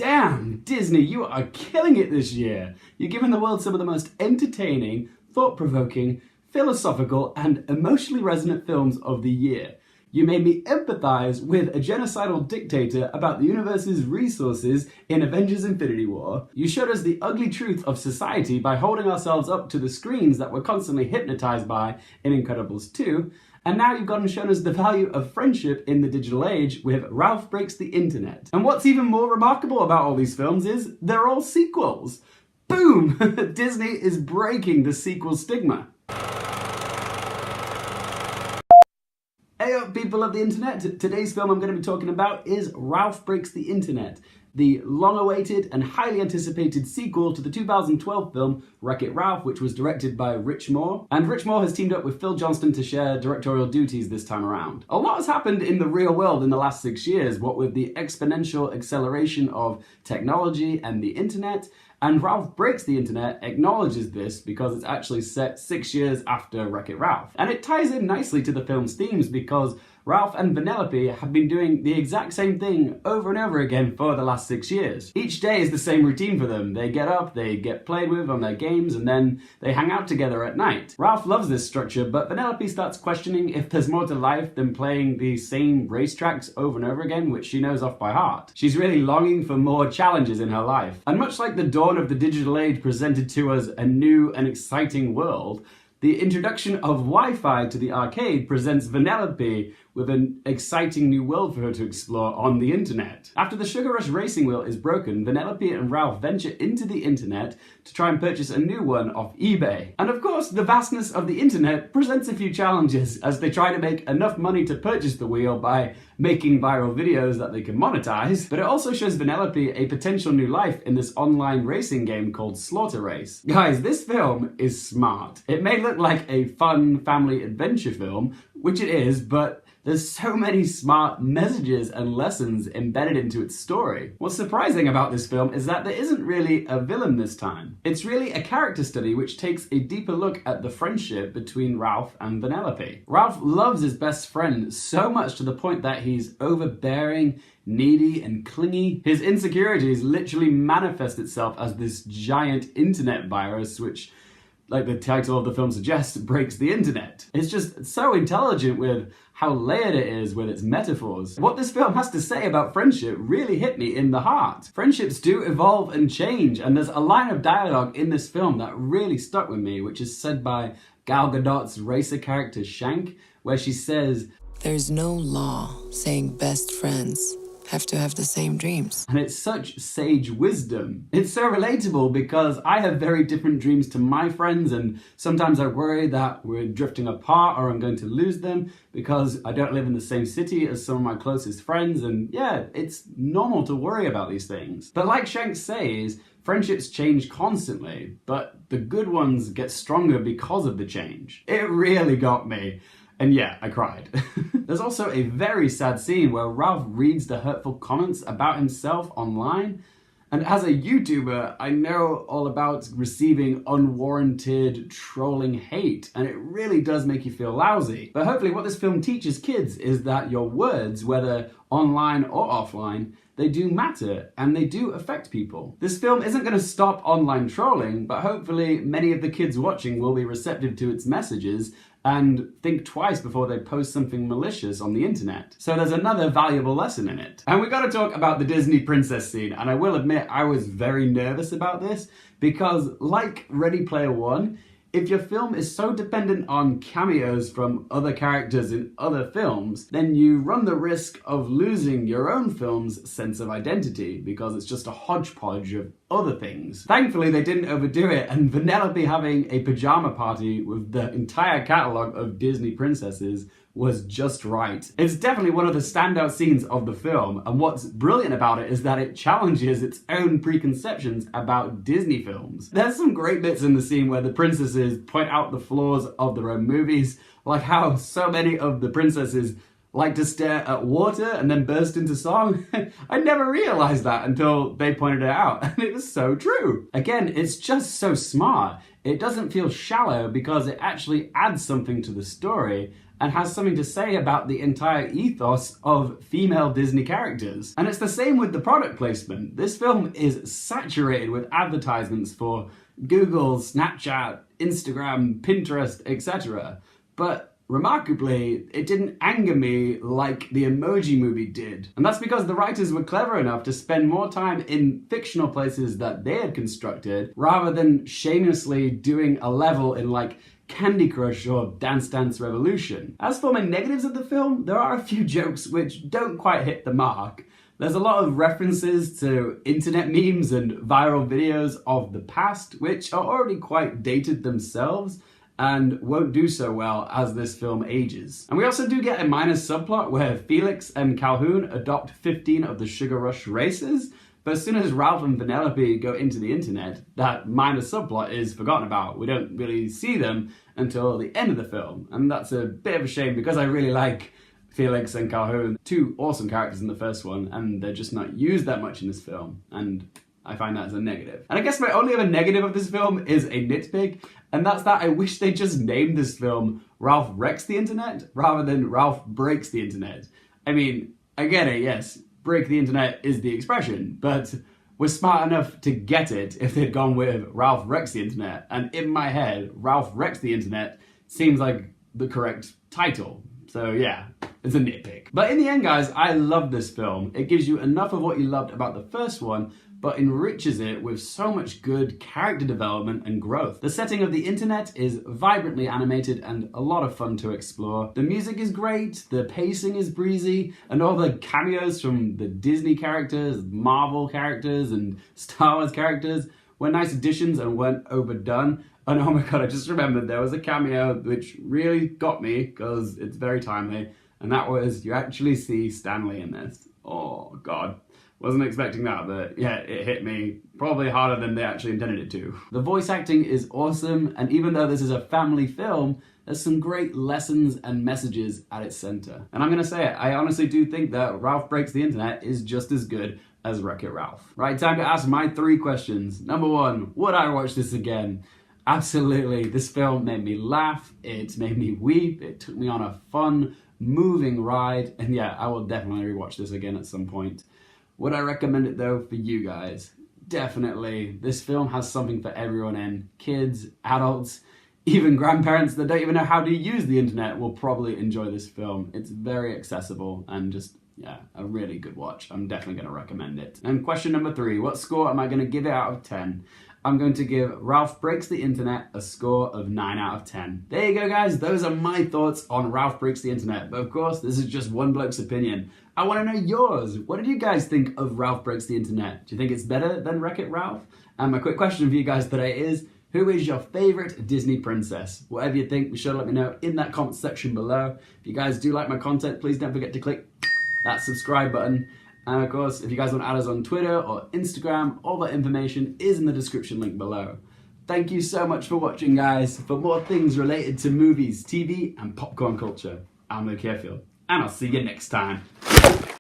Damn, Disney, you are killing it this year. You're giving the world some of the most entertaining, thought-provoking, philosophical, and emotionally resonant films of the year. You made me empathize with a genocidal dictator about the universe's resources in Avengers Infinity War. You showed us the ugly truth of society by holding ourselves up to the screens that we're constantly hypnotized by in Incredibles 2. And now you've gone and shown us the value of friendship in the digital age with Ralph Breaks the Internet. And what's even more remarkable about all these films is they're all sequels. Boom! Disney is breaking the sequel stigma. Hey up, people of the internet. Today's film I'm going to be talking about is Ralph Breaks the Internet, the long-awaited and highly anticipated sequel to the 2012 film Wreck-It Ralph, which was directed by Rich Moore. And Rich Moore has teamed up with Phil Johnston to share directorial duties this time around. A lot has happened in the real world in the last 6 years, what with the exponential acceleration of technology and the internet. And Ralph Breaks the Internet acknowledges this because it's actually set 6 years after Wreck-It Ralph. And it ties in nicely to the film's themes because Ralph and Vanellope have been doing the exact same thing over and over again for the last 6 years. Each day is the same routine for them. They get up, they get played with on their games, and then they hang out together at night. Ralph loves this structure, but Vanellope starts questioning if there's more to life than playing the same racetracks over and over again, which she knows off by heart. She's really longing for more challenges in her life. And much like the dawn of the digital age presented to us a new and exciting world, the introduction of Wi-Fi to the arcade presents Vanellope with an exciting new world for her to explore on the internet. After the Sugar Rush racing wheel is broken, Vanellope and Ralph venture into the internet to try and purchase a new one off eBay. And of course, the vastness of the internet presents a few challenges as they try to make enough money to purchase the wheel by making viral videos that they can monetize, but it also shows Vanellope a potential new life in this online racing game called Slaughter Race. Guys, this film is smart. It may look like a fun family adventure film, which it is, but there's so many smart messages and lessons embedded into its story. What's surprising about this film is that there isn't really a villain this time. It's really a character study which takes a deeper look at the friendship between Ralph and Vanellope. Ralph loves his best friend so much to the point that he's overbearing, needy, and clingy. His insecurities literally manifest itself as this giant internet virus which, like the title of the film suggests, breaks the internet. It's just so intelligent with how layered it is with its metaphors. What this film has to say about friendship really hit me in the heart. Friendships do evolve and change, and there's a line of dialogue in this film that really stuck with me, which is said by Gal Gadot's racer character Shank, where she says, "There's no law saying best friends have to have the same dreams." And it's such sage wisdom. It's so relatable because I have very different dreams to my friends, and sometimes I worry that we're drifting apart or I'm going to lose them because I don't live in the same city as some of my closest friends, and yeah, it's normal to worry about these things. But like Shank says, friendships change constantly, but the good ones get stronger because of the change. It really got me. And yeah, I cried. There's also a very sad scene where Ralph reads the hurtful comments about himself online. And as a YouTuber, I know all about receiving unwarranted trolling hate, and it really does make you feel lousy. But hopefully what this film teaches kids is that your words, whether online or offline, they do matter and they do affect people. This film isn't going to stop online trolling, but hopefully many of the kids watching will be receptive to its messages and think twice before they post something malicious on the internet. So there's another valuable lesson in it. And we got to talk about the Disney princess scene, and I will admit I was very nervous about this because, like Ready Player One, if your film is so dependent on cameos from other characters in other films, then you run the risk of losing your own film's sense of identity because it's just a hodgepodge of other things. Thankfully, they didn't overdo it, and Vanellope having a pajama party with the entire catalogue of Disney princesses was just right. It's definitely one of the standout scenes of the film, and what's brilliant about it is that it challenges its own preconceptions about Disney films. There's some great bits in the scene where the princesses point out the flaws of their own movies, like how so many of the princesses like to stare at water and then burst into song? I never realized that until they pointed it out, and it was so true. Again, it's just so smart. It doesn't feel shallow because it actually adds something to the story and has something to say about the entire ethos of female Disney characters. And it's the same with the product placement. This film is saturated with advertisements for Google, Snapchat, Instagram, Pinterest, etc. But remarkably, it didn't anger me like the Emoji Movie did. And that's because the writers were clever enough to spend more time in fictional places that they had constructed, rather than shamelessly doing a level in like Candy Crush or Dance Dance Revolution. As for my negatives of the film, there are a few jokes which don't quite hit the mark. There's a lot of references to internet memes and viral videos of the past, which are already quite dated themselves, and won't do so well as this film ages. And we also do get a minor subplot where Felix and Calhoun adopt 15 of the Sugar Rush races, but as soon as Ralph and Vanellope go into the internet, that minor subplot is forgotten about. We don't really see them until the end of the film, and that's a bit of a shame because I really like Felix and Calhoun, two awesome characters in the first one, and they're just not used that much in this film, and I find that as a negative. And I guess my only other negative of this film is a nitpick, and that's that I wish they just named this film Ralph Wrecks the Internet rather than Ralph Breaks the Internet. I mean, I get it, yes, break the internet is the expression, but we're smart enough to get it if they'd gone with Ralph Wrecks the Internet, and in my head, Ralph Wrecks the Internet seems like the correct title. So yeah, it's a nitpick. But in the end, guys, I love this film. It gives you enough of what you loved about the first one, but enriches it with so much good character development and growth. The setting of the internet is vibrantly animated and a lot of fun to explore. The music is great, the pacing is breezy, and all the cameos from the Disney characters, Marvel characters, and Star Wars characters were nice additions and weren't overdone. And oh my god, I just remembered there was a cameo which really got me because it's very timely, and that was you actually see Stan Lee in this. Oh god. Wasn't expecting that, but yeah, it hit me probably harder than they actually intended it to. The voice acting is awesome, and even though this is a family film, there's some great lessons and messages at its center. And I'm gonna say it, I honestly do think that Ralph Breaks the Internet is just as good as Wreck-It Ralph. Right, time to ask my 3 questions. Number 1, would I watch this again? Absolutely. This film made me laugh, it made me weep, it took me on a fun, moving ride, and yeah, I will definitely rewatch this again at some point. Would I recommend it though for you guys? Definitely. This film has something for everyone in. Kids, adults, even grandparents that don't even know how to use the internet will probably enjoy this film. It's very accessible and just, yeah, a really good watch. I'm definitely going to recommend it. And question number 3, what score am I going to give it out of 10? I'm going to give Ralph Breaks the Internet a score of 9 out of 10. There you go, guys. Those are my thoughts on Ralph Breaks the Internet. But of course, this is just one bloke's opinion. I want to know yours. What did you guys think of Ralph Breaks the Internet? Do you think it's better than Wreck-It Ralph? And my quick question for you guys today is, who is your favorite Disney princess? Whatever you think, be sure to let me know in that comment section below. If you guys do like my content, please don't forget to click that subscribe button. And of course, if you guys want to add us on Twitter or Instagram, all that information is in the description link below. Thank you so much for watching, guys. For more things related to movies, TV, and popcorn culture, I'm Luke Hearfield, and I'll see you next time.